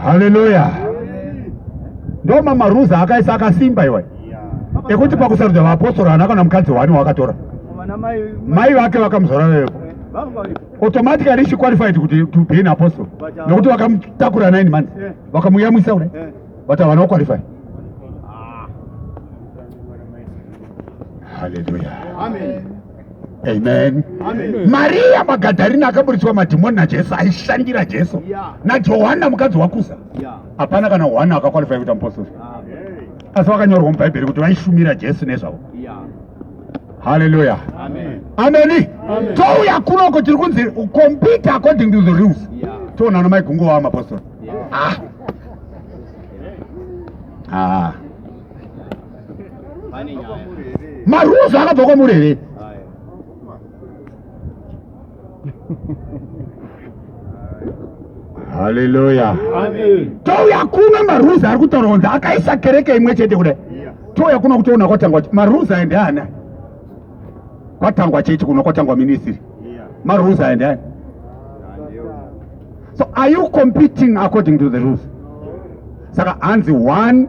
Haleluya. Ndo mama Ruza akaisa akasimba iwe ekuti pakusarudza vaapostoro hana kana mukadzi wani wakatora mai vake vakamuzora vepo automatically she qualified to be an apostle nokuti vakamutakura 9 months vakamuyamwisa kudai but havana kuqualify. Haleluya. Amen. Maria Magadharina akaburitswa madhimoni naJesu, aishandira Jesu naJohana mukadzi wakusa. Hapana kana Yohana akaqualify kuita mupostori. Asi vakanyorwa mubhaibheri kuti vaishumira Jesu nezvavo. Haleluya. Amen. Touya kunoko tiri kunzi compete according to the rules. Toona ana maigungo wa mapostori. Marules akabva kwamurere. Haleluya. Touya kumwe marules ari kutaronza akaisa kereke imwe chete kudai. Touya kuno kutoona kwatangwa marules aende ana. Kwatangwa chechi kuno kwatangwa ministry. Marules aende ana. So are you competing according to the rules? Saka hanzi one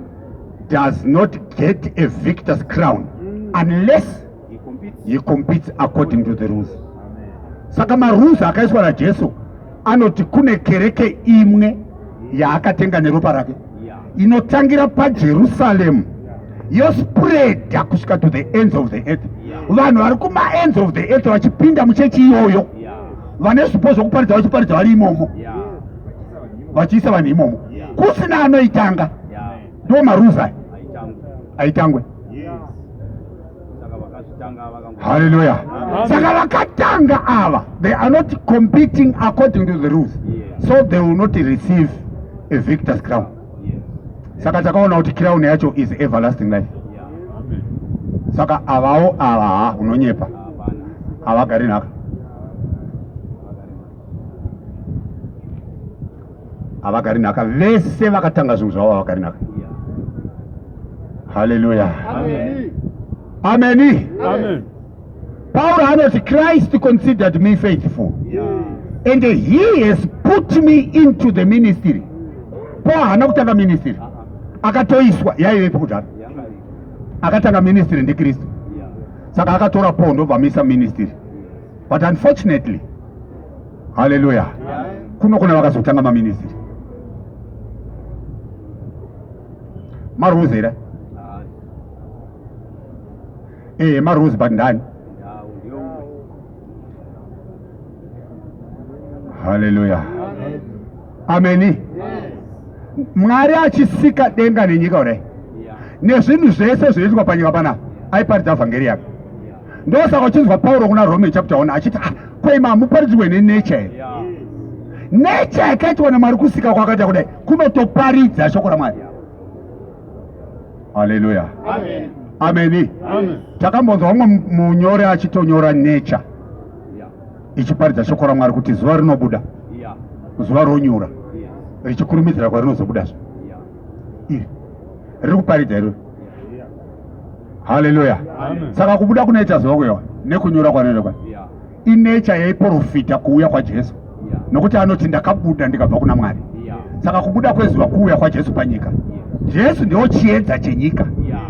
does not get a victor's crown unless he competes according to the rules. Saka marules akaiswa naJesu anoti kune kereke imwe yaakatenga neropa rake inotangira paJerusalem yospreada kusvika to the ends of the earth. Vanhu vari kuma ends of the earth vachipinda muchechi iyoyo vane zvipo zvokuparidza vachiparidza vari imomo vachiisa vanhu imomo kusina anoitanga. Ndo marules aya aitangwe. Hallelujah. Saka vakatanga ava, they are not competing according to the rules, so they will not receive a victor's crown. Saka takaona kuti crown yacho is everlasting life. Saka avao ava unonyepa havagari nhaka, havagari nhaka. Vese vakatanga zvinhu zvavo havagari nhaka. Hallelujah. Amen. Paul anoti Christ considered me faithful, and he has put me into the ministry. Paul hana kutanga ministry, akatoiswa yaivepo kudhara, akatanga ministry ndiKristu. Saka akatora Paul ndobvamisa ministry. But unfortunately, hallelujah, kuno kuna vakazotanga maministry. Marules here. Marules but ndani. Hallelujah. Amen. Mwari achisika denga nenyika kudai nezvinhu zvese zvinoitwa panyika panapa aiparidza vhangeri yake. Ndosaka uchinzwa Pauro kuna Rome chapter 1 achiti kwema muparidzwe nenature here. Nature yakaitwa naMwari kusika kwakaita kudai kunotoparidza shoko raMwari. Hallelujah. Amen. Takambonzwa umwe munyori achitonyora nature ichiparidza shoko raMwari kuti zuva rinobuda, zuva ronyura, richikurumidzira kwarinozobudazve. Iri riri kuparidza iroro. Hallelujah. Saka kubuda kunoita zuva kuyewa nekunyura kwanoenda kwa inature yaiprofita kuuya kwaJesu, nokuti anoti ndakabuda ndikabva kuna Mwari. Saka kubuda kwezuva kuuya kwaJesu panyika. Jesu ndiwo chiedza chenyika,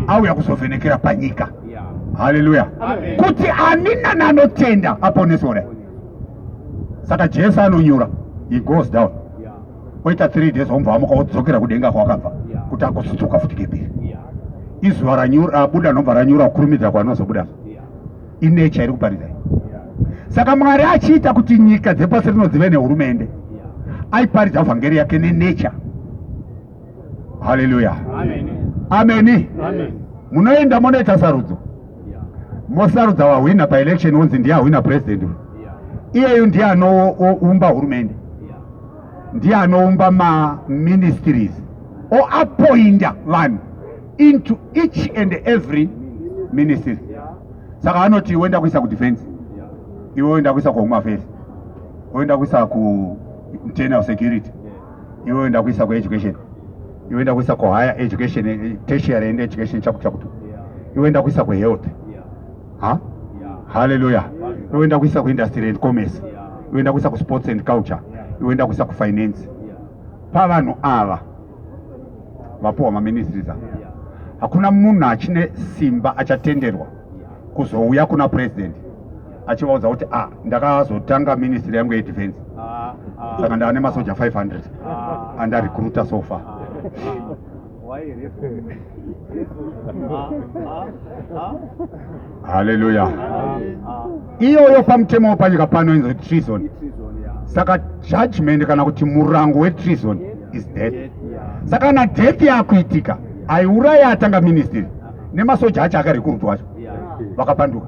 auya kuzovhenekera panyika. Hallelujah. Kuti anina nanotenda aponesore. Saka Jesu anonyura, he goes down. Oita 3 days omva amuka odzokera kudenga kwakabva kuti agosutsuka futi kepiri. Izuva ranyura buda nomva ranyura kukurumidza kwaanozobuda. Inature iri kuparidza. Saka Mwari achiita kuti nyika dzepasi rino dzive nehurumende, aiparidza vhangeri yake nenature. Hallelujah. Amen. Munoenda munoita sarudzo, mosarudza wahwina paelection wonzi ndiye ahwina president. Iyeyo ndiye anoumba hurumende, ndiye anoumba ma-ministries oappointa vanhu into each and every ministry. Saka anoti uenda kuisa kudefense, iwe uenda kuisa kuhome affairs, uenda kuisa ku-internal security, iwe uenda kuisa ku-education, iwe uenda kuisa ku-higher education, tertiary and education chakuchakutu, iwe uenda kuisa ku-health. Hallelujah. Iwe uenda kuisa ku-industry and commerce, iwe uenda kuisa ku-sports and culture, uenda kuisa kufinance pavanhu ava vapuwa maministries ava hakuna munhu achine simba achatenderwa kuzouya kuna president achivaudza kuti ndakazotanga ministry yangu yedefense saka ndava nemasoja 500 andarecruita so far. Haleluya. Iyoyo pamutemo panyika pano inzo treason. Saka judgment kana kuti murango wetreason is death. Saka na death yakuitika aiuraya atanga ministry nemasoja acho akarekurutwa acho vakapanduka.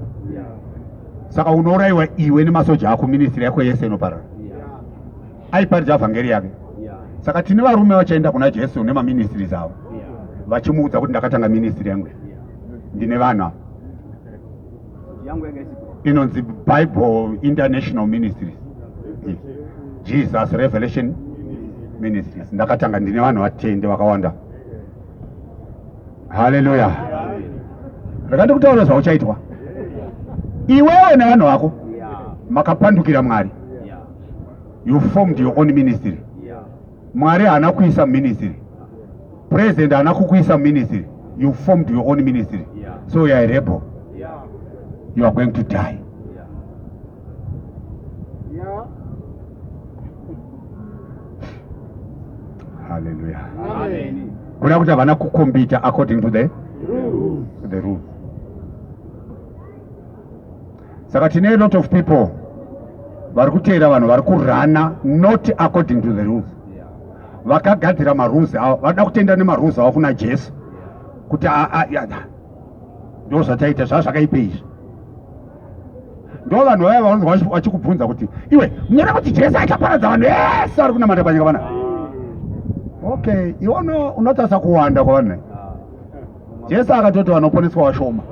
Saka unouraiwa iwe nemasoja ako ministry yako yese inoparara. Aiparidza vhangeri yake. Saka tine varume vachaenda kuna Jesu nemaministries avo vachimuudza kuti ndakatanga ministry yangu ndine vana inonzi Bible International Ministries, Jesus Revelation Ministries. Ndakatanga ndine vanhu vatende vakawanda. Haleluya. Rakati kutaura zvauchaitwa iwewe nevanhu vako makapandukira Mwari. You formed your own ministry. Mwari haana kuisa ministry, president haana kukuisa ministry, you formed your own ministry. So you are a rebel. You are going to die. Hallelujah. Kuna kuti havana kukombita according to the rule. Saka tine a lot of people vari kuteera vanhu vari kurana not according to the rules. Vakagadzira marules avo vada kutenda nemarules avo kuna Jesu kuti ndo zvataita zvazvakaipa izvi. Ndo vanhu vaya vanonzi vachikubvunza kuti iwe munoda kuti Jesu achaparadza vanhu vese vari kunamata panyika pana. Okay, iwono unotarisa kuwanda kwavanhu. Jesu akatoti vanoponeswa vashoma.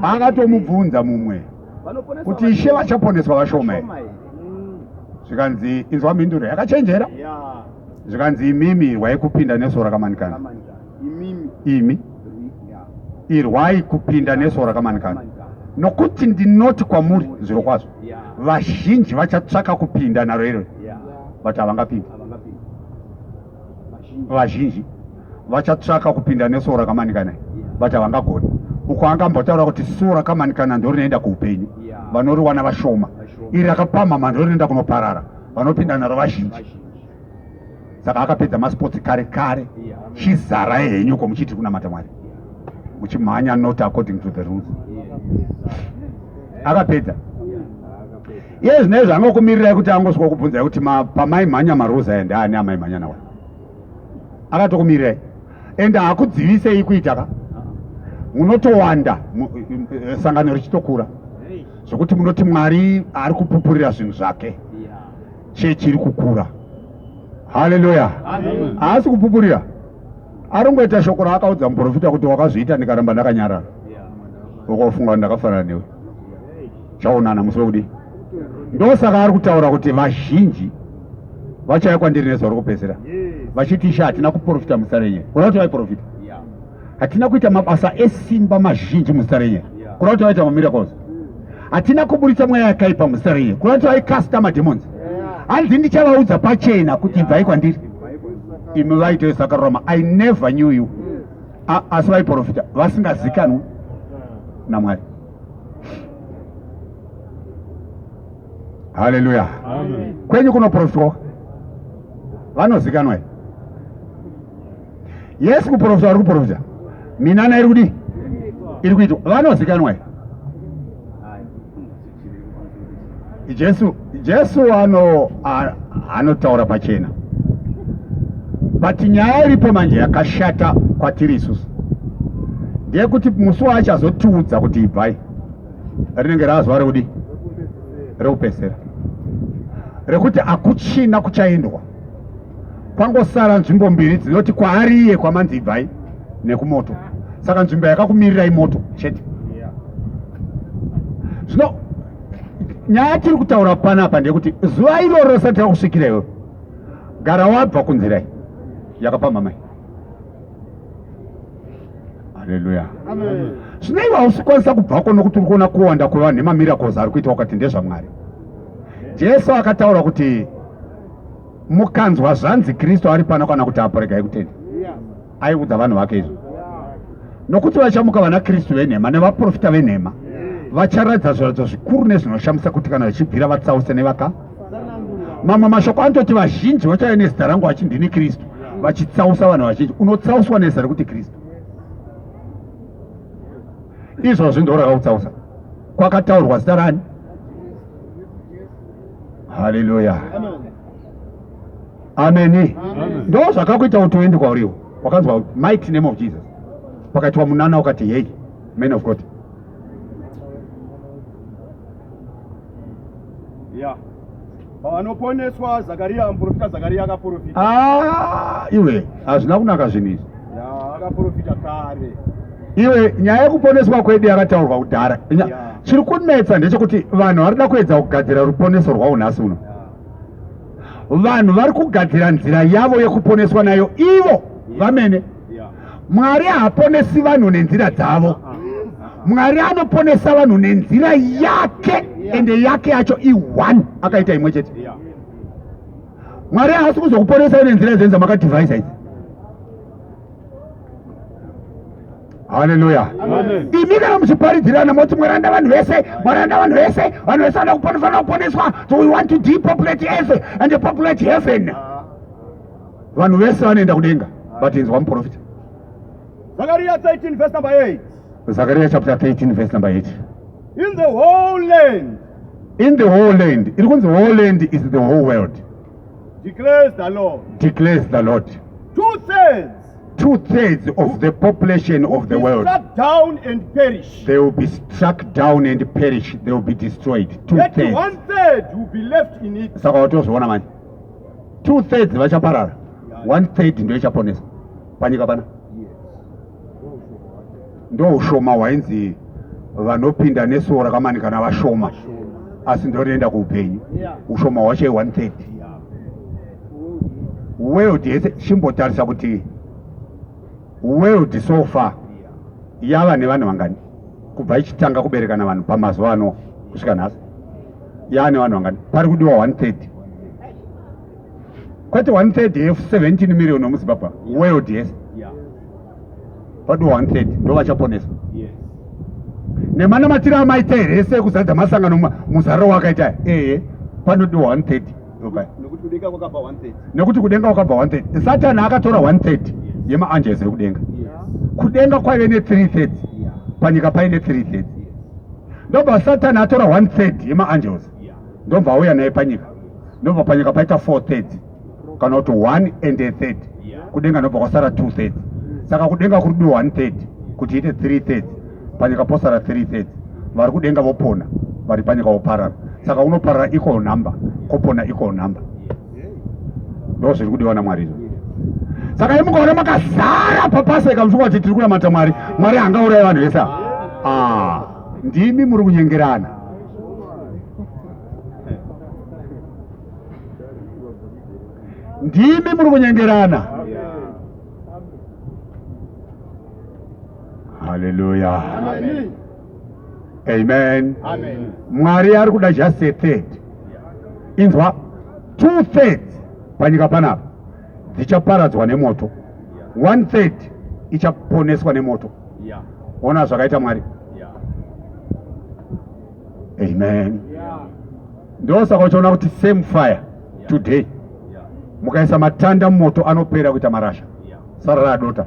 Akatomubvunza mumwe kuti Ishe vachaponeswa vashoma here. Zvikanzi inzwa mhinduro yakachenjera. Zvikanzi imimi irwai kupinda nesoro rakamanikana. Imi irwai kupinda nesoro rakamanikana. Nokuti ndinoti kwamuri zviro kwazvo vazhinji vachatsvaka kupinda naro iro but havangapinda. Vazhinji vachatsvaka kupinda nesoro rakamanikana but havangagoni. Uko angambotaura kuti soro rakamanikana ndo rinoenda kuupenyu, vanoriwana vashoma. Iri rakapamhama ndo rinoenda kunoparara, vanopinda naro vazhinji. Saka akapedza masipotsi kare kare, chizara henyu ko muchiti kunamata Mwari, muchimhanya not according to the rules. Akapedza iye zvinezvi angokumirirai kuti angosvika kubvunzai kuti pamaimhanya marules aya ndaani amaimhanya nawo. Akatokumirirai ende hakudzivisei kuitaka munotowanda sangano richitokura zvokuti munoti Mwari ari kupupurira zvinhu zvake, chechi iri kukura. Haleluya. Haasi kupupurira, arongoita shoko raakaudza muprofita kuti wakazviita ndikaramba ndakanyarara, ukofunga ndakafanana newe chaonana musi wekudi. Ndosaka ari kutaura kuti vazhinji vachauya kwandiri nezuva rokupedzisira vachiti Ishe hatina kuprofita muzita renyu. Kuna kuti vaiprofita, hatina kuita mabasa esimba mazhinji muzita renyu. Kuna kuti vaita mamiracles. Hatina kuburitsa mweya yakaipa muzita renyu. Kuna kuti vaikasta mademons. Hanzi ndichavaudza pachena kuti ibvai kwandiri imi vaite sakarurama. I never knew you. Asi vaiprofita vasingazikanwi naMwari. Haleluya. Kwenyu kunoprofitwa vanozikanwa. Yesu kuprofita vari kuprofita, minana iri kudi iri kuitwa vanozikanwa. Jesu anotaura pachena, but nyaya iripo manje yakashata kwatiri isusu ndeyekuti musi waachazotiudza kuti ibvai rinenge razuva rekudi rekupedzisira rekuti akuchina kuchaendwa, kwangosara nzvimbo mbiri dzinoti kwaari iye kwamanzi ibvai nekumoto. Saka nzvimbo yakakumirirai moto chete. Zvino nyaya tiri kutaura panapa ndeyekuti zuva iroro risati rakusvikira iwe gara wabva kunzirai yakapamhamai. Haleluya. Zvino iwe hausikwanisa kubvako nokuti uri kuona kuwanda kwevanhu nemamiracles ari kuita wakati ndezvaMwari. Jesu akataura kuti mukanzwa zvanzi Kristu ari pano kana kuti aporegai kutenda. Aiudza vanhu vake izvo. Nokuti vachamuka vana Kristu venhema nevaprofita venhema vacharatidza zviratidzo zvikuru nezvinoshamisa kuti kana vachibvira vatsause nevaka. Mamwe mashoko anototi vazhinji vachauya nezita rangu vachiti ndini Kristu vachitsausa vanhu vazhinji. Unotsauswa nezita rekuti Kristu. Izvozvo ndo rakakutsausa. Kwakataurwa zita rani? Haleluya. Ameni. Ndo zvakakuita kuti uende kwauriwo. Wakanzwa mighty name of Jesus. Pakatiwa munana ukati hey, man of God. Yeah. Vanoponeswa Zakaria, muprofita Zakaria akaprofita. Iwe hazvina kunaka zvinhu izvi. Yeah, akaprofita kare. Iwe nyaya yekuponeswa kwedu yakataurwa kudhara. Chiri kunetsa ndechekuti vanhu vari kuda kuedza kugadzira ruponeso rwaunhasi uno. Vanhu vari kugadzira nzira yavo yekuponeswa nayo ivo vamene. Mwari haaponesi vanhu nenzira dzavo. Mwari anoponesa vanhu nenzira yake, ende yake yacho i1 akaita imwe chete. Mwari haasi kuzokuponesa nenzira dzenza makadhivhaisa idzi. Haleluya. Imi kana muchiparidzirana moti mwaranda vanhu vese, mwaranda vanhu vese, vanhu vese vanoda kuponeswa, so we want to depopulate earth and depopulate heaven. Vanhu vese vanoenda kudenga, but inzwa muprofita. Zechariah 13 verse number 8. Zechariah chapter 13 verse number 8. In the whole land. In the whole land. It means the whole land is the whole world. Declares the Lord. Declares the Lord. 2/3 of the population of the world. Struck down and perish. They will be struck down and perish. They will be destroyed. 2/3. Yet 1/3 will be left in it. Saka watozviona manje. 2/3 vachaparara. 1/3 ndio ichaponesa. Panyika pana. Ndo ushoma hwainzi vanopinda nesuwo rakamanikana vashoma, asi ndorienda kuupenyu. Ushoma hwacho 1/3. World yese chimbotarisa kuti world so far yava nevanhu vangani kubva ichitanga kuberekana vanhu pamazuva ano kusvika nhasi. Yava nevanhu vangani? Pari kudiwa 1/3. Kwete 1/3 ye17 million muZimbabwe. World yese padiwa 1/3 ndo vachaponeswa. Nemanamatiro amaita here ese ekuzadza masangano muzaro wakaita panodiwa 1/3. Nekuti kudenga kwakabva 1/3. Satani akatora 1/3 yemaangels ekudenga. Kudenga kwaive ne3/3, panyika paine 3/3. Ndobva Satani atora 1/3 yemaangels, ndobva auya naye panyika. Ndobva panyika paita 4/3 kana kuti 1/3. Kudenga ndobva kwasara 2/3. Saka kudenga kuridiwa 1/3 kuti ite 3/3, panyika posara 3/3. Vari kudenga vopona, vari panyika voparara. Saka unoparara equal number, kopona equal number. Ndo zviri kudiwa naMwari izvo. Saka imukaona makazara papaseka musunga kuti tiri kunamata Mwari, Mwari hangauraya vanhu vese. Ndimi muri kunyengerana. Ndimi muri kunyengerana. Haleluya. Amen. Mwari ari kuda just a third. Inzwa 2/3 panyika panapa dzichaparadzwa nemoto, 1/3 ichaponeswa nemoto. Ona zvakaita Mwari. Amen. Ndosaka uchiona kuti same fire today, mukaisa matanda mumoto anopera kuita marasha, sara radota.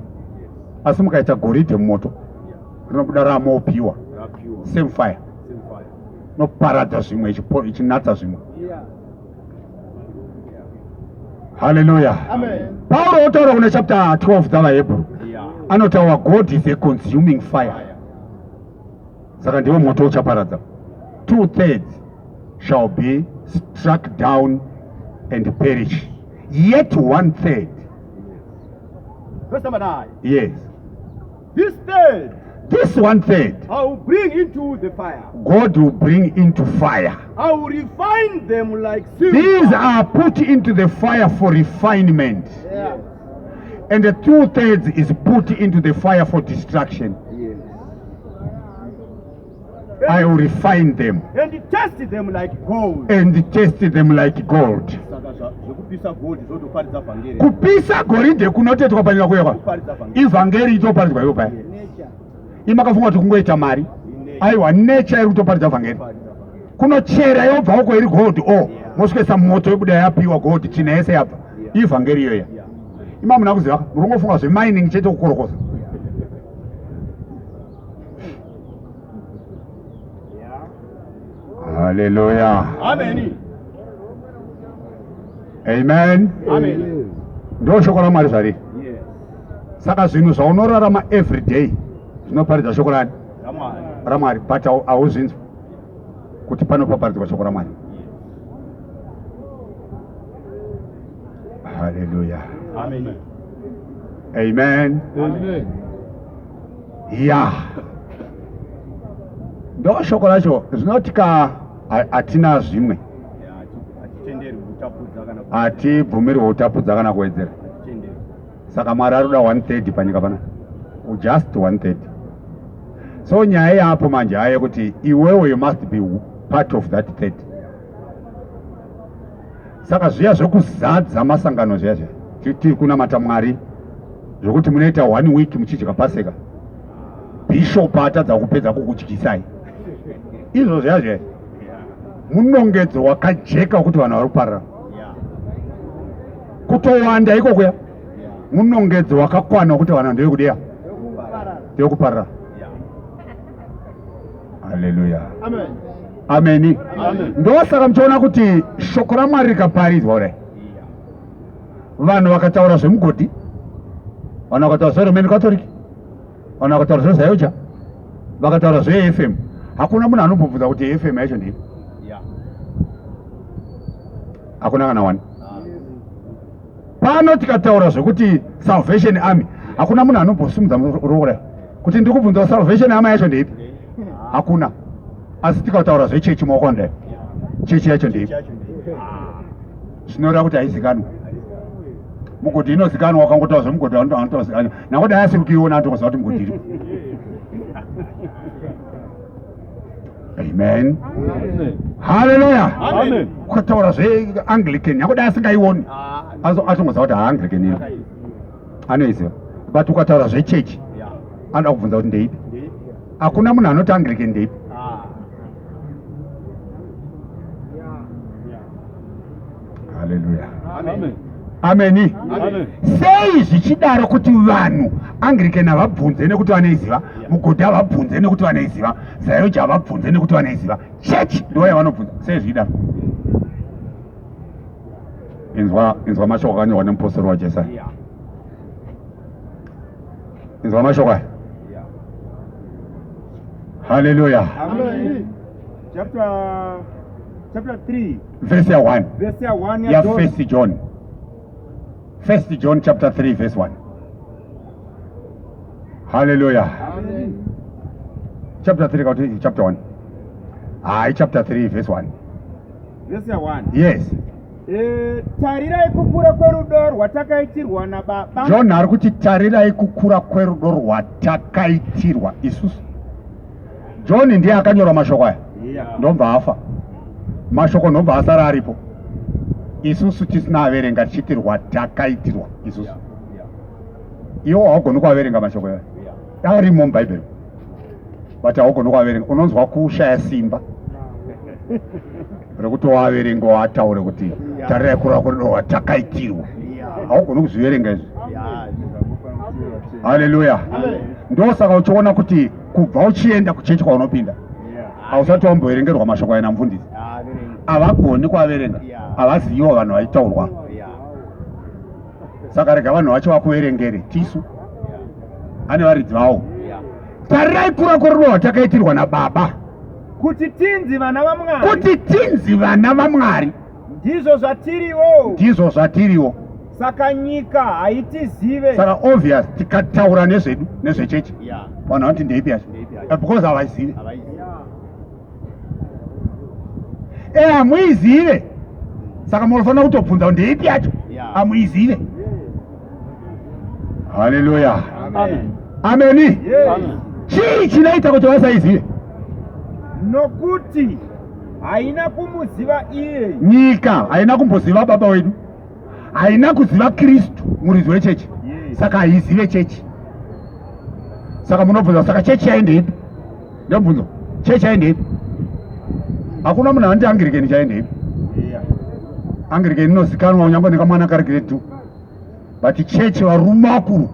Asi mukaita goridhe mumoto rinobuda ramopiwa. Same fire noparadza zvimwe ichinatsa zvimwe. Hallelujah. Paulo otaura kuna chapter 12 dzavaHebrew, anotaura God is a consuming fire. Saka ndiwo moto uchaparadza. 2/3 shall be struck down and perish, yet 1/3. Verse number 9. Yes. This 1/3 I will bring into the fire. God will bring into fire. I will refine them like silver. These are put into the fire for refinement. And the 2/3 is put into the fire for destruction. I will refine them and test them like gold. and test them like gold. Saka zvekupisa gold zvotoparidza vhangeri. Kupisa goridhe kunotetwa panyika kuyepa. Kuparidza vhangeri. Ivhangeri itoparidzwa ipo paya. Imakafunga kuti kungoita mari. Aiwa nature iri kutoparidza vhangeri. Kunochera yobva uko iri gold. Oh, mosvika moto yobuda yapiwa gold china yese yabva. Ivhangeri iyoya. Ima muna kuziva muri kungofunga zvemining chete kukorokoza. Hallelujah. Amen. Amen. Amen. Ndo shoko la Mwari zvari. Yes. Saka zvinhu zvaunorarama every day zvinoparidza shoko raMwari, but hauzvinzwi kuti panopaparidzwa shoko raMwari. Hallelujah. Amen. Amen. Amen. Yeah. Ndo shoko lacho zvinotika hatina zvimwe. Hatibvumirwi kutapudza kana kuwedzera. Saka Mwari arikuda 1/3 panyika pana. Just 1/3. So nyaya yapo manje haye kuti iwewe you must be part of that 30. Saka zviya zvekuzadza masangano zviya tiri kunamata Mwari zvokuti munoita 1 week muchidya Paseka. Bishop atadza kupedza kukudyisai. Izvo zviya munongedzo wakajeka kuti vanhu vari kuparara. Kutowanda iko kuya. Munongedzo wakakwana kuti vanhu ndeye kudiya. Ndeye kuparara. Hallelujah. Amen. Amen. Amen. Ndo saka muchiona kuti shoko raMwari rikaparidzwa kudai. Vanhu vakataura zvemugodhi. Vanhu vakataura zveRoman Catholic. Vanhu vakataura zveZayoja. Vakataura zveFM. Hakuna munhu anombobvunza kuti FM yacho ndii. Hakuna kana wani. Pano tikataura zvekuti Salvation Army. Hakuna munhu anombosimudza ruoko kuti ndiri kubvunza Salvation Army yacho ndeipi. Hakuna. Asi tikataura zvechechi maoko ndai. Chechi yacho ndeipi. Zvinoreva kuti haizikanwa. Mugodhi inozikanwa wakangotaura zvemugodhi anotozikanwa. Nakudai asiri kuiona anotoziva kuti mugodhi iripo. Amen. Hallelujah. Amen. Ukataura zveAnglican nakudai asingaioni. Atongoziva kuti haAnglican iripo. Anoiziva. But ukataura zvechechi anoda kubvunza kuti ndeipi. Hakuna munhu anoti Anglican ndeipi. Hallelujah. Amen. Amen. Amen. Sei zvichidaro kuti vanhu Anglican havabvunze nekuti vaneiziva, mugodhi havabvunze nekuti vaneiziva, Zayoja havabvunze nekuti vaneiziva, chechi ndiwo yavanobvunza. Sei zvichidaro? Inzwa mashoko akanyorwa nemupostori waJesu. Inzwa mashoko aya. Hallelujah. Amen. Chapter 3. Verse 1. Verse 1 Yeah, 1 John. 1 John chapter 3 verse 1. Hallelujah. Amen. Chapter 3 got chapter 1. Chapter 3 verse 1. Verse 1. Yes. Tarirai kukura kwerudo rwatakaitirwa naBaba. John ari kuti tarirai kukura kwerudo rwatakaitirwa isusu. John ndiye akanyorwa mashoko aya. Ndobva afa. Mashoko ndobva asara aripo. Isusu tisina averenga tichiti rwatakaitirwa isusu. Iwo haugoni kuaverenga mashoko aya. Arimo muBhaibheri. But haugoni kuaverenga. Unonzwa kushaya simba rekuti waverenga wataure kuti tarirai kukura kwerudo rwatakaitirwa. Haugoni kuzviverenga izvi. Hallelujah. Ndosaka uchiona kuti kubva uchienda kuchechi kwaunopinda hausati wamboverengerwa mashoko aya namufundisi. Havagoni kuaverenga. Havaziviwo vanhu vaitaurwa. Saka rega vanhu vacho vakuverengere tisu. Ane varidzi vavo. Tarirai kukura kwerudo rwatakaitirwa naBaba. Kuti tinzi vana vaMwari. Kuti tinzi vana vaMwari. Ndizvo zvatiriwo. Ndizvo zvatiriwo. Saka nyika haitizive. Saka obvious tikataura nezvedu nezvechechi. Vanhu vanoti ndeipi yacho. Because havaizive. Hamuizive. Saka munofanira kutobvunza ndeipi yacho. Hamuizive. Hallelujah. Amen. Amen. Yes. Chii chinoita kuti vasaizive? nokuti haina kumuziva iye. Nyika haina kumboziva baba wedu, haina kuziva Kristu muridzi wechechi, saka haizive chechi. Saka munobvunza, saka chechi yaendepi? Ndobvunzo, chechi yaendepi? Hakuna munhu anoti Angirikeni chaendepi. Angirikeni inozikanwa unyange nekamwana kari grade 2, but chechi varume vakuru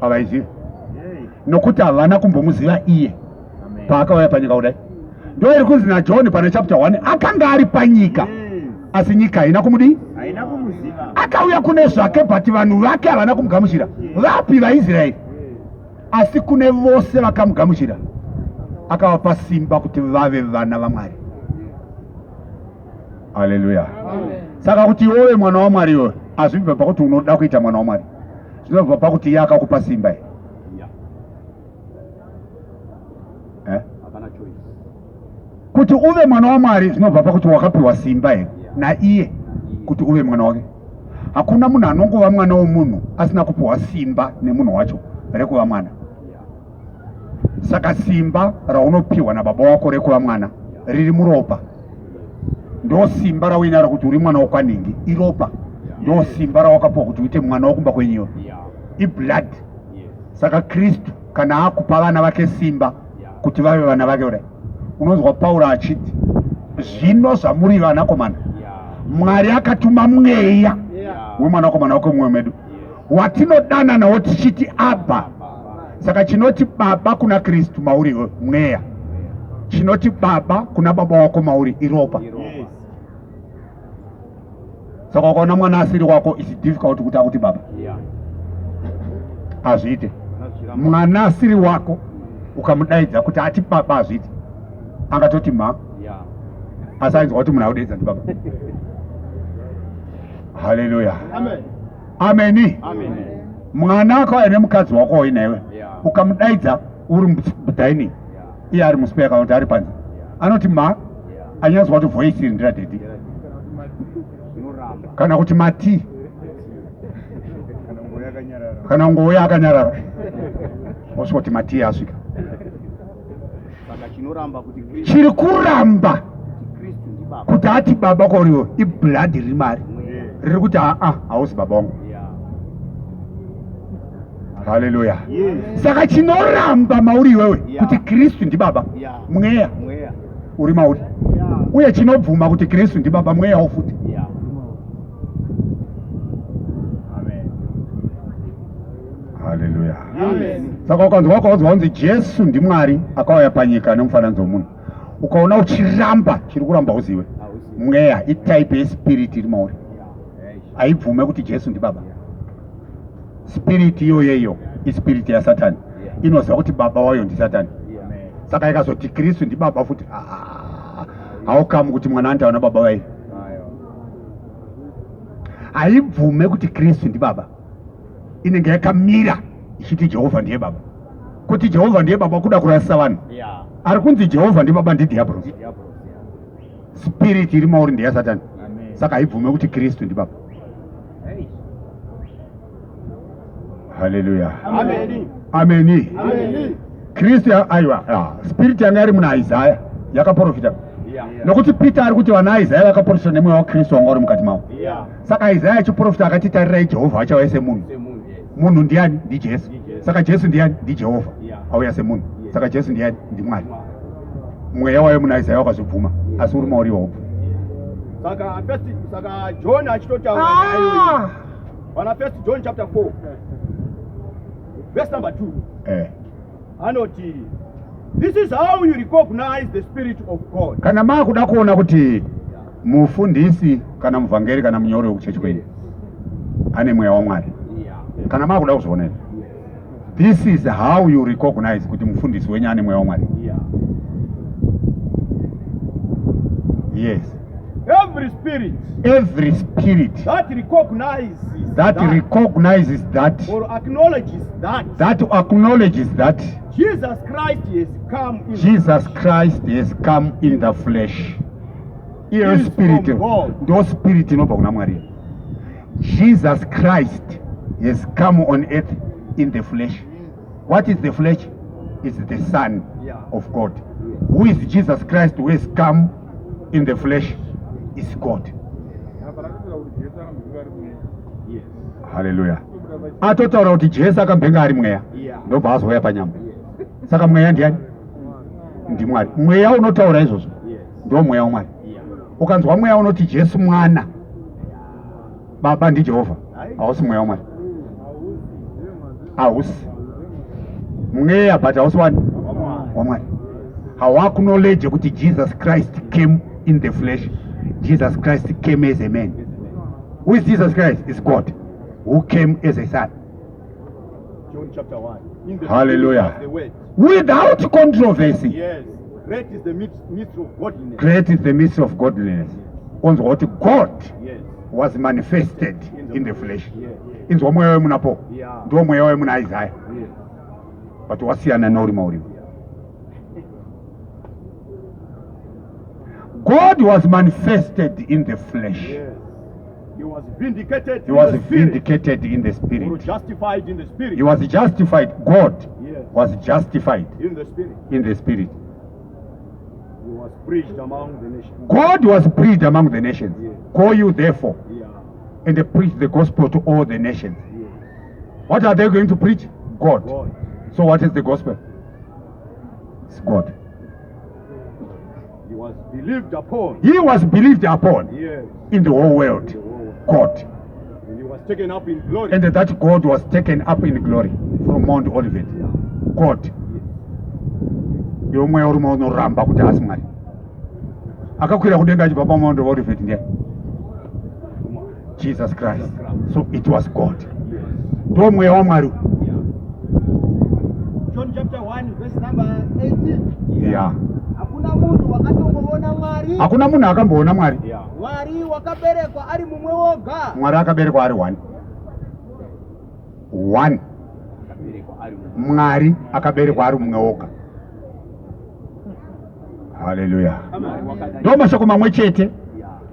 havaizivi, nokuti havana kumbomuziva iye paakauya panyika kudai. Ndo iri kunzi naJohn pane chapter 1 akanga ari panyika, asi nyika haina kumudii, haina kumuziva. akauya kune zvake, but vanhu vake havana kumugamuchira. Vapi vaIsraeri? Asi kune vose vakamugamuchira akavapa simba kuti vave vana vaMwari. Haleluya. Saka kuti iwewe mwana waMwari iwe hazvibva pakuti unoda kuita mwana waMwari, zvinobva pakuti iye akakupa simba. Kuti uve mwana waMwari zvinobva pakuti wakapiwa simba naiye kuti uve mwana wake. Hakuna munhu anongova mwana womunhu asina kupiwa simba nemunhu wacho rekuva mwana. Saka simba raunopiwa nababa wako rekuva mwana riri muropa. Ndo simba rawina kuti uri mwana wokwaningi iropa. Ndo simba rawakapiwa kuti uite mwana wokumba kwenyiwa iblood. Saka Kristu kana akupa vana vake simba kuti vave vana vake kudai, unonzwa Pauro achiti zvino zvamuri vanakomana, Mwari akatuma mweya wemwanakomana wake mumwoyo medu watinodana nawo tichiti Abba. Saka chinoti baba kuna Kristu mauri mweya, chinoti baba kuna baba wako mauri iropa. Saka ukaona mwana asiri wako is difficult kuti akuti baba, hazviite. Mwana asiri wako ukamudaidza kuti ati baba hazviite, angatoti ma, asi ainzwa kuti munhu audaidza ndi baba. Haleluya. Ameni. Mwana akauya nemukadzi wako wainaiwe ukamudaidza uri mudhaini, iye ari muspeka kuti ari panze, anoti ma, anyazwa kuti voice iri ndiradhedhi, kana kuti mati, kana ngouya akanyarara osvika kuti mati asvika. Chiri kuramba kuti ati baba kwauriwe iblood riri mari, riri kuti hausi baba wangu. Haleluya. Saka chinoramba mauri iwewe kuti Kristu ndi baba, mweya uri mauri, uye chinobvuma kuti Kristu ndi baba, mweya wofuti. Haleluya. Saka ukanzwa kunzi Jesu ndi Mwari akauya panyika nemufananidzo womunhu, ukaona uchiramba, chiri kuramba uziwe mweya itype yespirit iri mauri, haibvume kuti Jesu ndi baba. Spirit iyoyeyo ispirit yaSatani, inoziva kuti baba wayo ndi Satani. Saka ikazoti Kristu ndi baba futi, haukamu kuti mwana antaona baba waye. Haibvume kuti Kristu ndi baba, inenge yakamira ichiti Jehovha ndiye baba. Kuti Jehovha ndiye baba kuda kurasisa vanhu, ari kunzi Jehovha ndi baba ndi diablos. Spirit iri mauri ndi yaSatani. Saka haibvume kuti Kristu ndi baba. Haleluya. Ameni. Kristu aiwa, spirit yanga iri muna Isaya yakaprofita, nokuti Peter ari kuti vana Isaya vakaprofita nemweya waKristu wanga uri mukati mavo. Saka Isaya achiprofita akati tarirai Jehovha achauya semunhu. Munhu ndiani? Ndi Jesu. Saka Jesu ndiani? Ndi Jehovha auya semunhu. Saka Jesu ndiani? Ndi Mwari. Mweya wayo muna Isaya wakazobvuma, asi uri mauri iwopo. Saka John achitotaura pana 1 John chapter 4 verse number 2. Anoti, this is how you recognize the Spirit of God. Kana makuda kuona kuti mufundisi kana muvhangeri kana munyori wekuchechi kwenyu ane mweya waMwari, kana makuda kuzviona, this is how you recognize kuti mufundisi wenyu ane mweya waMwari. Yes. Every spirit that recognizes that or acknowledges that Jesus Christ has come in the flesh. Iyo spirit, ndo spirit inobva kuna Mwari. Jesus Christ has come on earth in the flesh. What is the flesh? It's the Son of God. who is Jesus Christ, who has come in the flesh, is God. Yes. Hallelujah. Atotaura kuti Jesu akambenga ari mweya ndobva azouya panyama. Saka mweya ndiani? Ndi Mwari. Mweya unotaura izvozvo ndo mweya waMwari. Ukanzwa mweya unoti Jesu mwana baba ndi Jehovha, hausi mweya waMwari. Hausi mweya but hausi wani waMwari. Hawakunoleje kuti Jesus Christ came in the flesh. Jesus Christ came as a man. Who is Jesus Christ? Is God, who came as a son. John chapter 1. In the Hallelujah. beginning was the word. Without controversy. Yes. Great is the mystery of godliness. Great is the mystery of godliness. Unzwa kuti God Yes. was manifested in the flesh. Yes. Inzwa mweya wemuna po. Yeah. Ndo mweya wemuna Isaiah. Yes. But wasiyana norima urimo. God was manifested in the flesh. Yes. He was vindicated. He was in the spirit. vindicated in the Or spirit. justified in the spirit. He was justified. God Yes. was justified In the spirit. in the spirit. He was preached among the nations. God was preached among the nations. Yes. Go you therefore Yeah. and preach the gospel to all the nations. Yes. What are they going to preach? God. God. So what is the gospel? It's God. He was believed upon. He was believed upon Yes. in the whole world. The whole- God. And he was taken up in glory. And that God was taken up in glory from Mount Olivet. God. Iwe mweya urimo unoramba kuti asi Mwari. Akakwira kudenga achibva paMount Olivet ndiye Jesus Christ. So it was God. Ndo mweya waMwari. John chapter 1 verse number 18. Yeah. Hakuna munhu wakatomboona Mwari. Hakuna munhu akamboona Mwari. Yeah. Mwari wakaberekwa ari mumwe woga. Mwari akaberekwa ari 1. 1. Mwari akaberekwa ari mumwe woga. Hallelujah. Ndo mashoko mamwe chete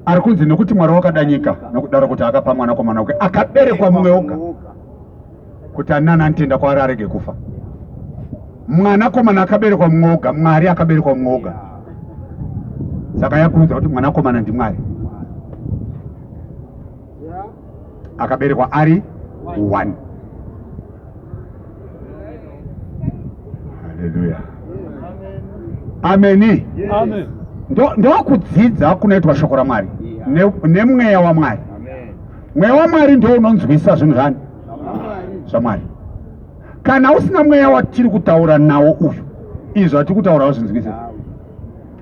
ari kunzi nekuti Mwari wakadanyika nokudaro kuti akapa mwanakomana wake akaberekwa mumwe woga kuti anani anotenda kwaari arege kufa. Mwanakomana akaberekwa mumwe woga, Mwari akaberekwa mumwe woga. Saka yakuudza kuti mwanakomana ndiMwari. Akaberekwa ari 1. Hallelujah. Ameni. Amen. Ndo kudzidza kunoitwa shoko raMwari nemweya waMwari. Mweya waMwari ndo unonzwisa zvinhu zvani zvaMwari. Kana usina mweya watiri kutaura nawo uyu, izvo atiri kutaura zvinzwise,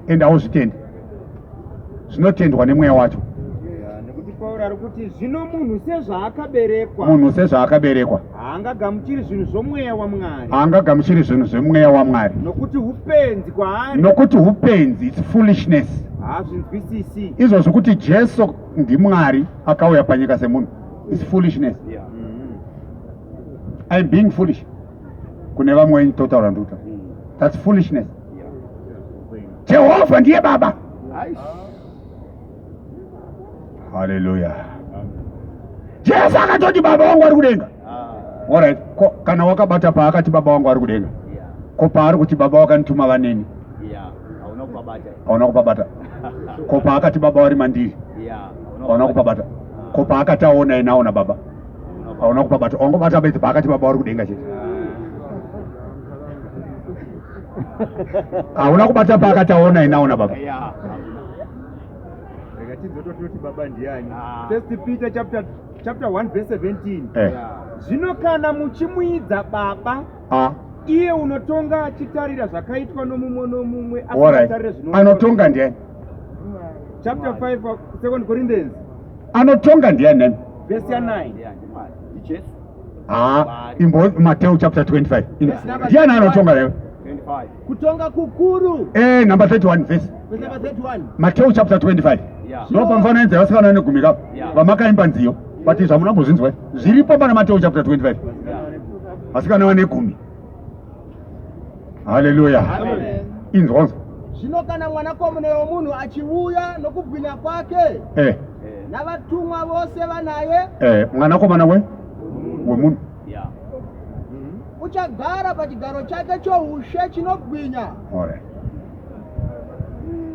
ende hauzvitendi. Zvinotendwa nemweya wacho. Nekuti Pauro ari kuti zvino munhu sezvaakaberekwa. Munhu sezvaakaberekwa Haangagamuchiri zvinhu zvomweya waMwari. haangagamuchiri zvinhu zvemweya waMwari. Nokuti upenzi kwaari. Nokuti upenzi, it's foolishness. Haazvinzwisisi. Izvo zvokuti Jesu ndiMwari akauya panyika semunhu, it's foolishness. Yeah. I'm being foolish. Kune vamwe totaura nduta. That's foolishness. Jehovha ndiye baba. Hallelujah. Jesu akatoti baba wangu ari kudenga. Alright, kana wakabata paakati baba wangu ari kudenga. Ko paari kuti baba wakanituma vaneni. Hauna kupabata. Ko paakati baba vari mandiri. Hauna kupabata. Ko paakati aona enaona baba. Hauna kupabata. Wangobata bedzi paakati baba vari kudenga chete. Hauna kubata paakati aona enaona baba. Baba ndiani? First Peter chapter 1 verse 17. Zvino kana muchimuidza baba, iye unotonga achitarira zvakaitwa nomumwe nomumwe asitarire zvino. Anotonga ndiani? Chapter 5 2 Corinthians. Anotonga ndiani? Verse 9. Imbo Matthew chapter 25. Ndiani anotonga leo? 25. Kutonga kukuru. Number 31 verse. Verse number 31. Matthew chapter 25. Ndo pamfananidzo yasikana negumika vamakaimba nziyo bati zvamunambozvinzwa zviripo pana Matthew chapter 25 vasikana vane 10. Hallelujah. Inzwanzo. Zvino kana mwanakomana womunhu achiuya nokubwinya kwake navatumwa vose vanaye mwanakomana wemunhu uchagara pachigaro chake choushe chinobwinya.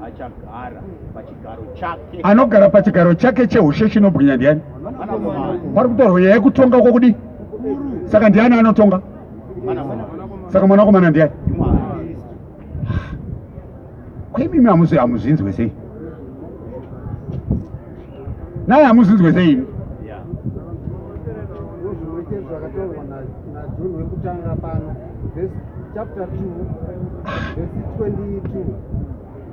achagara pachigaro chake. Anogara pachigaro chake cheushe chinobwinya ndiani? Pari kutorwa nyaya yekutonga uko kudi. Saka ndiani anotonga? Saka mwanakomana ndiani? Kwemimi hamuzinzwe sei? Naye hamuzinzwe sei? Chapter 2, verse 22.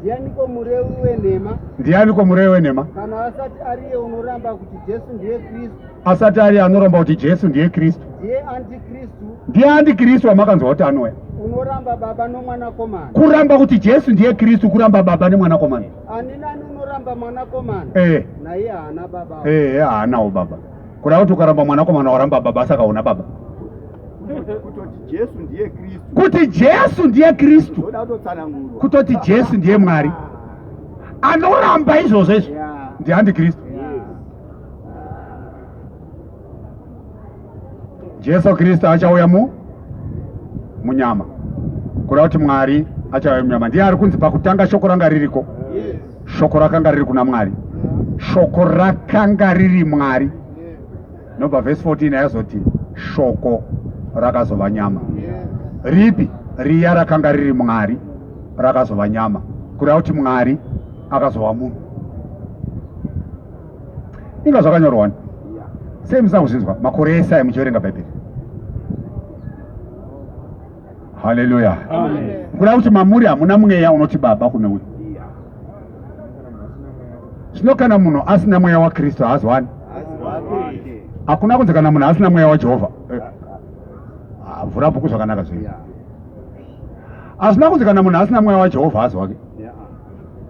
Ndianiko murewi wenhema? Ndianiko murewi wenhema? Kana asati ariye unoramba kuti Jesu ndiye Kristu. Asati ariye anoramba kuti Jesu ndiye Kristu. Ndiye antikristu. Ndiye antikristu wamakanzwa kuti anouya. Unoramba baba nomwanakomana. Kuramba kuti Jesu ndiye Kristu, kuramba baba nemwanakomana. Ani nani unoramba mwanakomana? Naye haana baba. Haanawo baba. Kurava kuti ukaramba mwanakomana waramba baba, saka una baba. Kuti Jesu ndiye Kristu, kutoti Jesu ndiye Mwari. Anoramba izvozvo izvo ndiye antikristu. Jesu Kristu achauya munyama, kureva kuti Mwari achauya munyama. Ndiye ari kunzi pakutanga shoko ranga ririko. Shoko rakanga riri kuna Mwari, shoko rakanga riri Mwari. Nobva vhesi 14 yazoti shoko rakazova nyama. Ripi? Riya rakanga riri Mwari rakazova nyama, kureva kuti Mwari akazova munhu. Inga zvakanyorwa sei musina kuzvinzwa makore ese muchiverenga Bhaibheri? Haleluya. Kureva kuti mamuri hamuna mweya unoti baba kune uyu. Zvino kana munhu asina mweya waKristu haazwani. Hakuna kunzi kana munhu asina mweya waJehovha vhura bhuku zvakanaka zvei. Asina kunzi kana munhu asina mweya waJehovha azwake.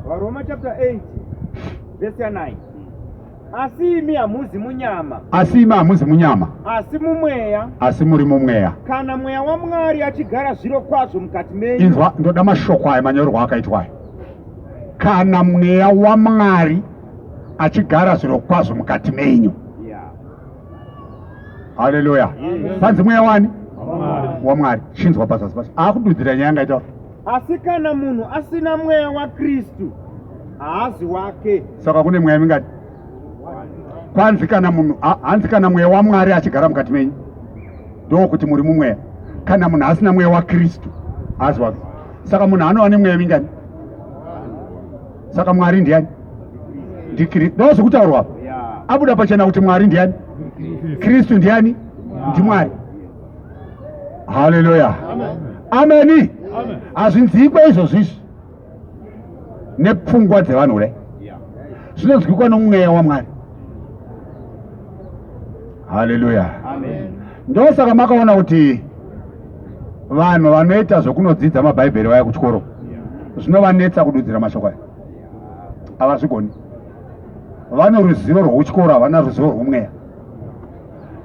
Varoma chapter 8 verse 9. Asi imi hamuzi munyama. Asi imi hamuzi munyama, asi mumweya. Asi muri mumweya. Kana mweya waMwari achigara zviro kwazvo mukati menyu. Inzwa, ndoda mashoko aya manyorerwa akaitwayo. Kana mweya waMwari achigara zviro kwazvo mukati menyu. Haleluya. Panzi mweya wani? waMwari. Chinzwa pazasi pacho. Akududzira nyaya ngaita. Asi kana munhu asina mweya waKristu haazi wake. Saka kune mweya mingati? Kwanzi kana munhu hanzi kana mweya waMwari achigara mukati menyu ndokuti muri mumweya. Kana munhu asina mweya waKristu haazi wake. Saka munhu anova nemweya mingani? Saka Mwari ndiani? NdiKristu. Ndozvokutaurwa apa. Abuda pachena kuti Mwari ndiani? Kristu ndiani? NdiMwari. Haleluya. Ameni. Hazvinzikwe izvozvizvi nepfungwa dzevanhu kudai. Zvinonzwikwa nomweya waMwari. Haleluya. Ndosaka makaona kuti vanhu vanoita zvokunodzidza maBhaibheri vaya kuchikoro zvinovanetsa kududzira mashoko aya. Havazvigoni. Vane ruzivo rwekuchikoro, havana ruzivo rwomweya.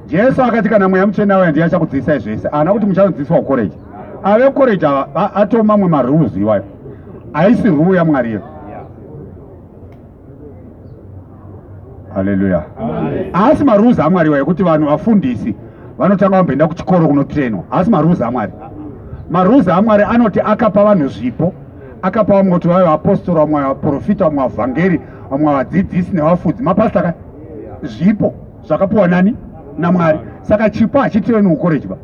Jesu akati kana mweya mutsvene auya ndiye achakudzidzisai zvese. Haana kuti muchanodzidziswa kukoreji. Ave kukoreji ava atoma mamwe marules iwayo. Haisi ruu yaMwari iyo. Haleluya. Haasi marules aMwari iwayo kuti vanhu vafundisi vanotanga vamboenda kuchikoro kunotrainwa. Haasi marules aMwari. Marules aMwari anoti akapa vanhu zvipo, akapa vamwe kuti vave vapostori, vamwe vaprofita, vamwe vavhangeri, vamwe vadzidzisi nevafudzi. Mapasta ka zvipo zvakapiwa nani? naMwari. Saka chipo hachitrainwi kukoreji ba.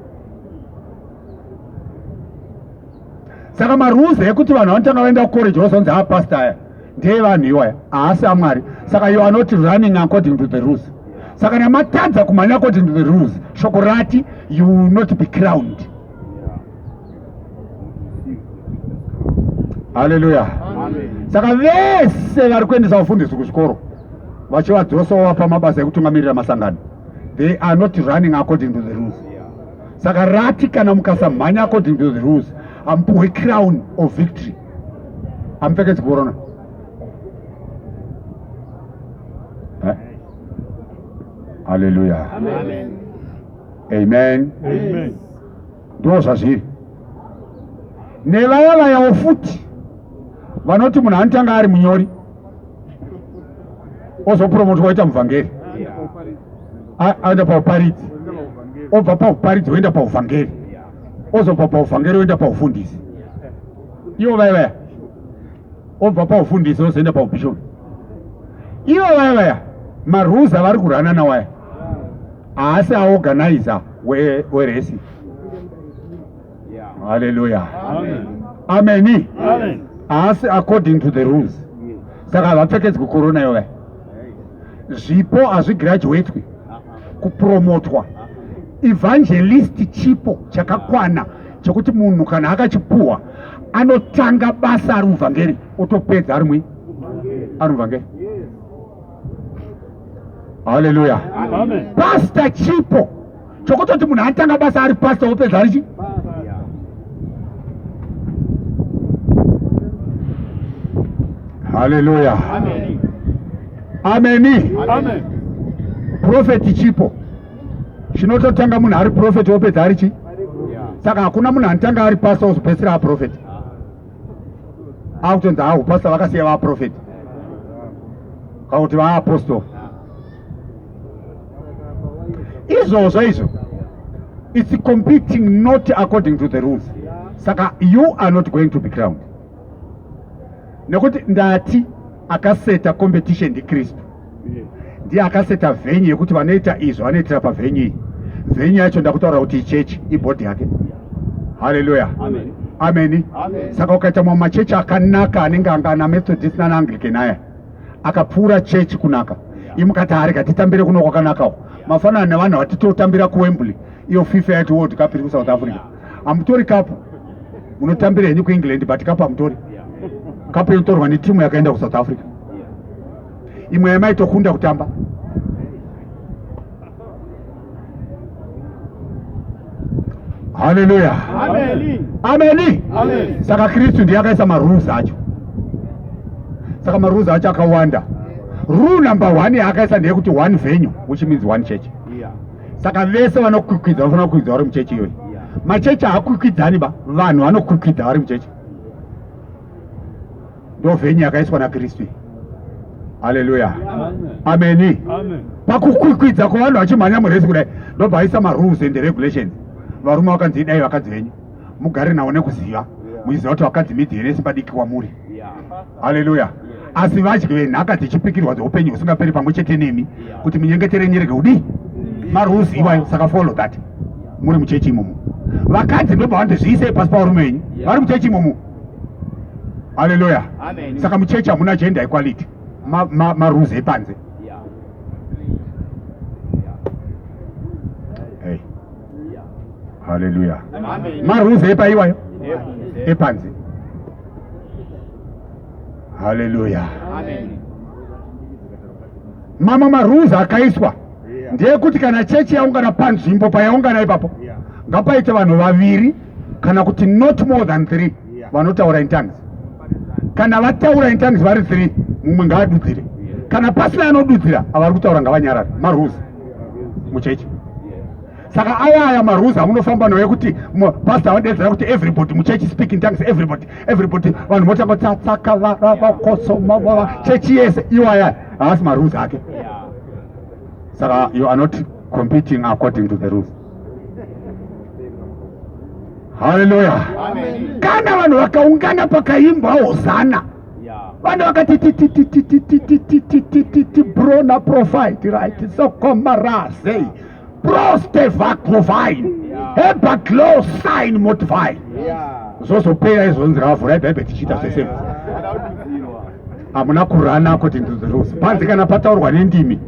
Saka marules ekuti vanhu vanotanga vaenda kukoreji vozonzi apasta aya ndeye vanhu iwaya, haasi aMwari. Saka you are not running according to the rules. Saka namatadza kumhanya according to the rules, shoko rati you will not be crowned. Haleluya. Saka vese vari kuendesa vafundisi kuzvikoro vachivadzosawo pamabasa ekutungamirira masangano, they are not running according to the rules. Saka rati kana mukasamhanya according to the rules hamupuhwi crown of victory. Hamupfekedzwi korona. Haleluya. Amen. Ndo zvazviri. Nevaya vayawo futi vanoti munhu anotanga ari munyori ozopromotwa oita muvhangeri, aenda pauparidzi, obva pauparidzi oenda pauvhangeri, ozobva pauvhangeri oenda paufundisi. Ivo vaya obva paufundisi ozoenda paubhishopi. Ivo vaya marules avari kurana nawaya haasi aorganizer weresi. Hallelujah. Amen. Haasi according to the rules. Saka havapfekedzwi corona ivo vaya. Zvipo hazvigraduatwi kupromotwa. Evangelist chipo chakakwana chekuti munhu kana akachipuhwa anotanga basa ari muvhangeri otopedza ari muvhangeri. Hallelujah. Pastor chipo chokutoti munhu atanga basa ari pastor opedza ari chi. Hallelujah. Amen. Prophet chipo chinototanga munhu ari prophet opedza ari chi. Saka hakuna munhu anotanga ari pastor ozopedzisira aprofet. Akutonzi pastor vakasiya vaprofet kana kuti vaapostol. Izvozvo izvo it's competing not according to the rules. Saka you are not going to be crowned. Nekuti ndati akaseta competition ndiKristu. Ndiye akaseta venue yekuti vanoita izvo vanoitira pavenue iyi. Venue yacho ndakutaura kuti ichechi ibhodhi yake. Hallelujah. Amen. Saka ukaita machechi akanaka anenge angana Methodist nana Anglican aya akapfuura chechi kunaka, imukati harika titambire kuno kwakanakawo mafanana nevanhu vatitotambira kuWembley iyo FIFA yati World Cup iri kuSouth Africa. Hamutori cup munotambira henyu kuEngland but cup hamutori. Cup inotorwa netimu yakaenda kuSouth Africa. Imwe yamaitokunda kutamba. Hallelujah. Amen. Saka Kristu ndiye akaisa marules acho. Saka marules acho akawanda. Rule number 1 yakaisa ndeyekuti one venue, which means one church. Saka vese vanokukwidza vanofana kukwidza vari muchechi iyoyi. Machechi haakukwidzani ba, vanhu vanokukwidza vari muchechi. Ndo venue yakaiswa naKristu. Hallelujah. Amen. Pakukwidza kwavanhu vachimhanya muresi kudai ndobva aisa marules and regulations. Varume vakanzi idai vakadzi venyu mugare nawo nekuziva, muiziva kuti vakadzi midzi here sipadiki kwamuri. Hallelujah. Asi vadyi venhaka dzichipikirwa dzeupenyu husingaperi pamwe chete nemi kuti munyengetere nyereke kudi marules iwayo. Saka follow that muri muchechi imomo. Vakadzi ndobva vandozviisei pasi pavarume venyu vari muchechi imomo. Hallelujah. Saka muchechi hamuna gender equality, marules epanze. Hallelujah. Marules epa iwayo epanze. Hallelujah. Mama marules akaiswa ndeyekuti kana chechi yaungana panzvimbo payaungana ipapo ngapaite vanhu vaviri kana kuti not more than 3 vanotaura in tongues. Kana vataura in tongues vari 3 mumwe ngaadudzire. Kana pasina anodudzira avari kutaura ngavanyarare. Marules muchechi. Saka aya marules hamunofamba nawo ekuti pastor vanodedzera kuti everybody muchechi speak in tongues, everybody vanhu motanga tsatsaka vakosoma chechi yese iwaya haasi marules ake. Saka you are not competing according to the rules. Hallelujah. Kana vanhu vakaungana pakaimbwa hosana vanhu vakati brona provide right so komarase prostevaclovine hebaglo sign motivine zozopera izvonzi ravhura ibhaibheri tichiita zvese. Hamuna kurana according to the rules. Panze kana pataurwa nendimi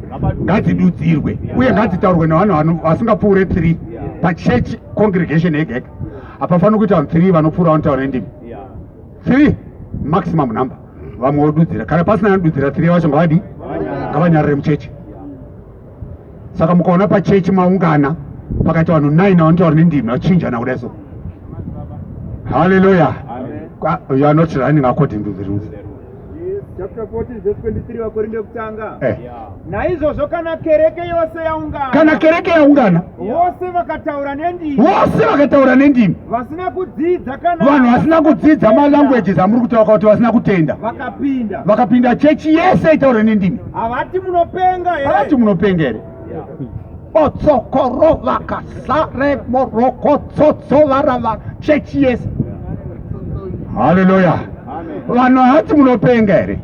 ngadzidudzirwe uye ngadzitaurwe nevanhu vasingapfuure 3 pachurch congregation yega yega. Hapafani kuita vanhu 3 vanopfuura vanotaura nendimi. 3 maximum number. Vamwe vodudzira. Kana pasina anodudzira 3 vacho ngavadi ngavanyarare muchechi. Saka mukaona pachechi maungana pakaita vanhu 9 vanotaura nendimi vachinjana kudai so. Hallelujah. You are not running according to the rules. Chapter 14 verse 23 Wakorinde kutanga. Naizvozvo kana kereke yose yaungana. Kana kereke yaungana. Vose vakataura nendimi. Vose vakataura nendimi. Vasina kudzidza kana. Vanhu vasina kudzidza malanguages amuri kutaura kuti vasina kutenda. Vakapinda. Vakapinda chechi yese itaura nendimi. Havati munopenga here. Havati munopenga here. Otsokoro vakasare moroko tsotso varava chechi yese. Hallelujah. vanhu hati munopenga here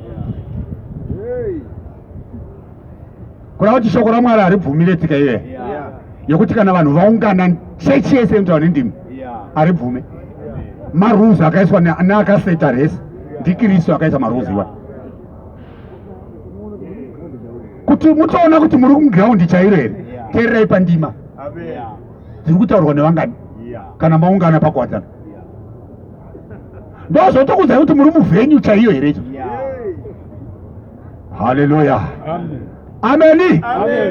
kurava kuti shoko ramwari haribvumire tsika iyoya yokuti kana vanhu vaungana chechi yese mutaura nendimi haribvume marules akaiswa neakaseta rese ndikristu akaisa marules iwa kuti mutoona kuti muri kumugiraundi chairo here teererai pandima dziri kutaurwa nevangani kana maungana pakuwadzana ndozotokudzai kuti muri muvhenyu chaiyo here icho haleluya ameni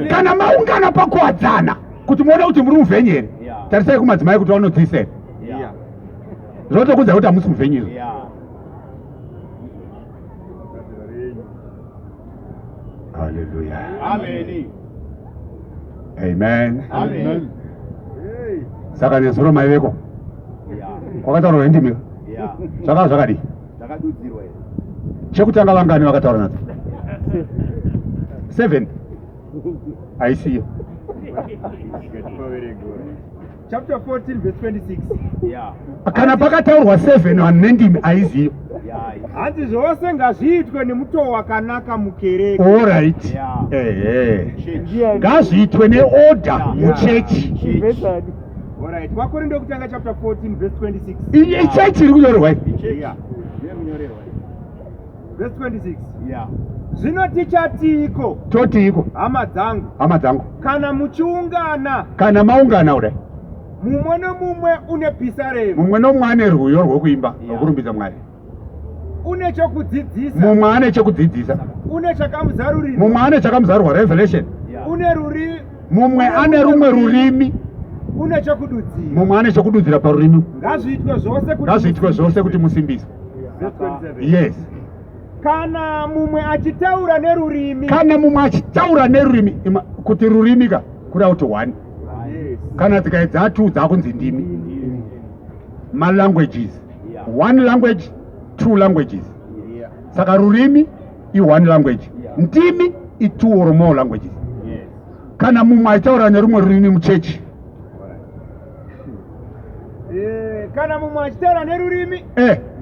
kana maungana pakuwadzana kuti muone kuti muri muvhenyu here tarisai kumadzimai kuti vanodziisei zvotokudzai kuti hamusi muvhenyu izvo haleluya amen saka nezuro maiveko kwakataurwa nendimika zvakava zvakadii chekutanga vangani vakataura nadzo 7 aisiyo chapter 14 verse 26 kana pakataurwa 7 vanhu nendimi aiziyo hanzi zvose ngazviitwe nemutoo wakanaka mukereke allright ngazviitwe neorder muchechi alright vakorinto kutanga chapter 14 verse 26 ichechi iri kunyorerwai verse 26 zvino tichatiiko totiiko hama dzangu kana muchiungana kana maungana kudai mumwe nomumwe une pisaremo mumwe nomumwe ane rwiyo rwokuimba rwokurumbidza mwari une chokudzidzisa mumwe ane chekudzidzisa une chakamuzarurirwa mumwe ane chakamuzarurwa revelation une ruri mumwe ane rumwe rurimi une chokududzira mumwe ane chokududzira parurimi ngazviitwe zvose kuti musimbiswe yes kana mumwe achitaura nerurimi kuti rurimika kuda kuti 1 kana dzikaedza 2 dzakunzi ndimi malanguages 1 language 2 languages saka rurimi i1 language ndimi i2 or more languages kana mumwe achitaura nerumwe rurimi muchechi kana mumwe achitaura nerurimi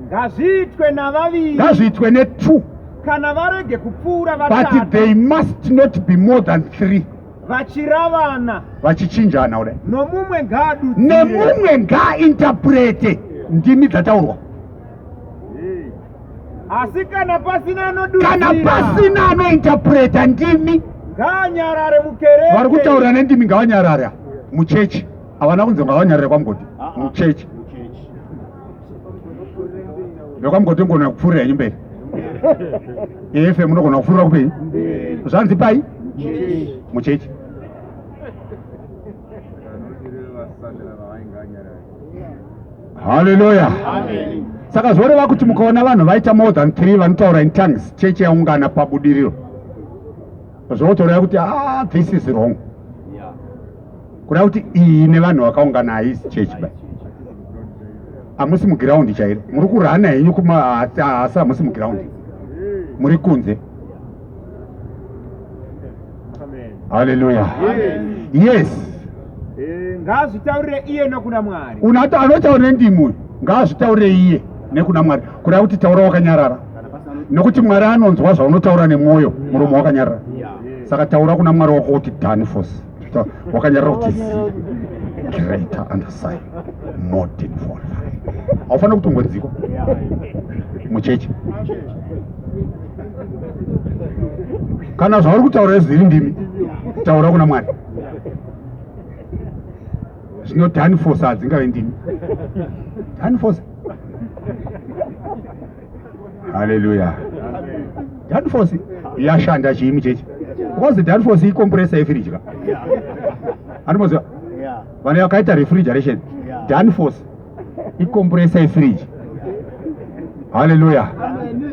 ngazviitwe navaviri ngazviitwe ne2 kana varege kupfuura but they must not be more than 3 vachiravana vachichinjana kudai nomumwe nemumwe ngaainterprete ndimi dzataurwa asi kana pasina anointerpreta ndimi ngaanyarare mukereke vari kutaura nendimi ngavanyarare muchechi havana kunzi ngavanyarare kwamugoti muchechi ndokwamugoti ngona kupfuurira yenyu mberi efe munogona kupfuurira kupei zvanzi pai muchechi haleluya saka zvoreva kuti mukaona vanhu vaita more than 3 vanotaura in tongues chechi yaungana pabudiriro zvotoreva kuti this is wrong kuda kuti iyi nevanhu vakaungana haisi chechi bai hamusi mugiraundi chairo muri kurana henyu asi hamusi mugiraundi muri kunze haleluya yes ngaazvitaurire iye nokuna mwari anotaurire ndimi ngaazvitaurire iye nekuna mwari kuda kuti taura wakanyarara nokuti mwari anonzwa zvaunotaura nemwoyo muromo wakanyarara saka taura kuna mwari wako kuti danforce wakanyarara kuti greater underside more than fall haufanira kutongonzikwa muchechi kana zvauri kutaura zviri ndimi taura kuna mwari zvino danforce hadzingave ndimi danforce haleluya danforce yashanda chii muchechi because danforce ikompresa yefiriji ka anomoziva vanhu vakaita refrigeration danforce ikompresa yefiriji haleluya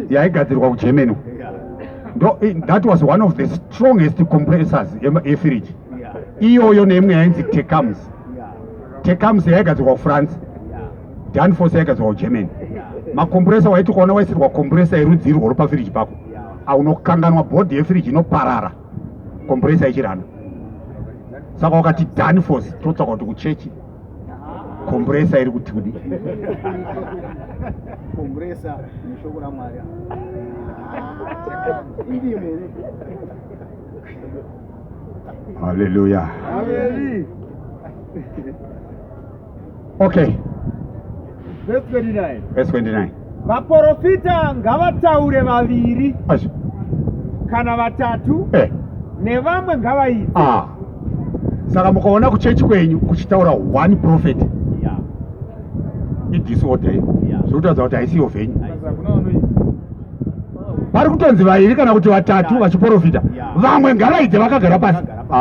yaigadzirwa kugermany that was one of the strongest compressors yefiriji iyoyo neimwe yainzi tecams yaigadzirwa kufrance danforce yaigadzirwa kugermany makompresa waiti kuona waisirwa kompresa yerudzi rwori pafiriji pako aunokanganwa bhodhi yefiriji inoparara kompresa ichirana saka wakati danforce totsvaka kuti kuchechi kompresa iri kuti kudi kompresa neshoko raMwari indimene. Hallelujah. Amen. Okay, Verse 29. verse 29. Vaprofita ngavataure vaviri Asho. kana vatatu nevamwe ngavaite. Saka mukaona kuchechi kwenyu kuchitaura one prophet idisorder zvokutaudza kuti haisiyo venyu. Pari kutonzi vairi kana kuti vatatu vachiprofita, vamwe ngavaite vakagara pasi.